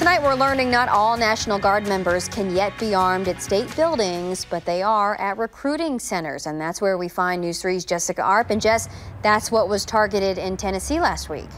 Tonight we're learning not all National Guard members can yet be armed at state buildings, but they are at recruiting centers, and that's where we find News 3's Jessica Arp. And Jess, that's what was targeted in Tennessee last week.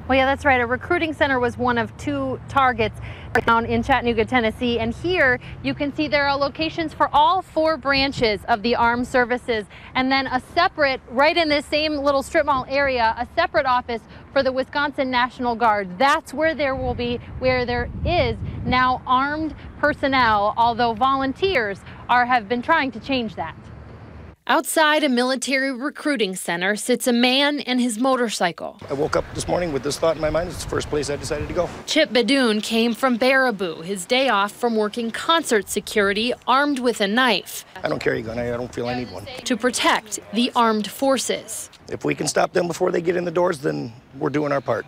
Well, yeah, that's right. A recruiting center was one of two targets down in Chattanooga, Tennessee. And here you can see there are locations for all four branches of the armed services. And then a separate, right in this same little strip mall area, a separate office for the Wisconsin National Guard. That's where there is now armed personnel, although volunteers have been trying to change that. Outside a military recruiting center sits a man and his motorcycle. I woke up this morning with this thought in my mind. It's the first place I decided to go. Chip Badoon came from Baraboo, his day off from working concert security, armed with a knife. I don't carry a gun. I don't feel I need one. To protect the armed forces. If we can stop them before they get in the doors, then we're doing our part,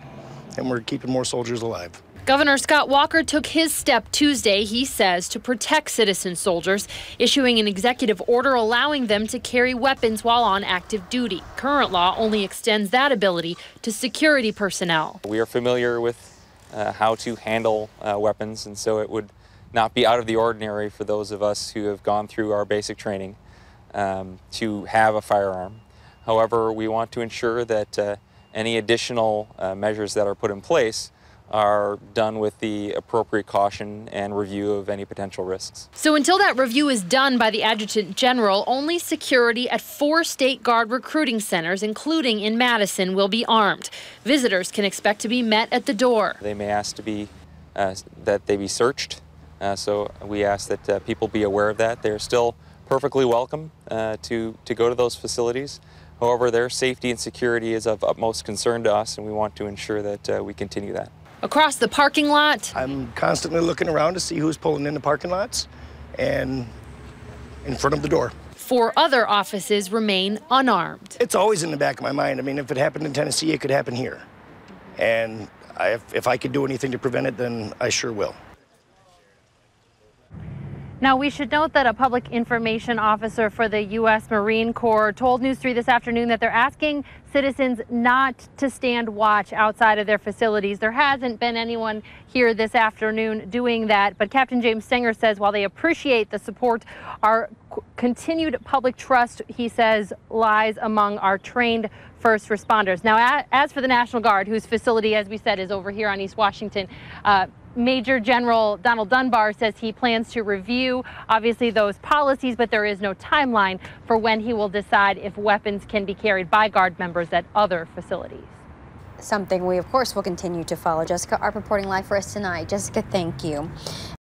and we're keeping more soldiers alive. Governor Scott Walker took his step Tuesday, he says, to protect citizen soldiers, issuing an executive order allowing them to carry weapons while on active duty. Current law only extends that ability to security personnel. We are familiar with how to handle weapons, and so it would not be out of the ordinary for those of us who have gone through our basic training to have a firearm. However, we want to ensure that any additional measures that are put in place are done with the appropriate caution and review of any potential risks. So until that review is done by the Adjutant General, only security at 4 State Guard recruiting centers, including in Madison, will be armed. Visitors can expect to be met at the door. They may ask to be that they be searched, so we ask that people be aware of that. They're still perfectly welcome to go to those facilities. However, their safety and security is of utmost concern to us, and we want to ensure that we continue that. Across the parking lot, I'm constantly looking around to see who's pulling in the parking lots and in front of the door. 4 other offices remain unarmed. It's always in the back of my mind. I mean, if it happened in Tennessee, it could happen here. And if I could do anything to prevent it, then I sure will. Now, we should note that a public information officer for the U.S. Marine Corps told News 3 this afternoon that they're asking citizens not to stand watch outside of their facilities. There hasn't been anyone here this afternoon doing that, but Captain James Stenger says while they appreciate the support, our continued public trust, he says, lies among our trained first responders. Now, as for the National Guard, whose facility, as we said, is over here on East Washington, Major General Donald Dunbar says he plans to review, obviously, those policies, but there is no timeline for when he will decide if weapons can be carried by Guard members at other facilities. Something we, of course, will continue to follow. Jessica Arp reporting live for us tonight. Jessica, thank you.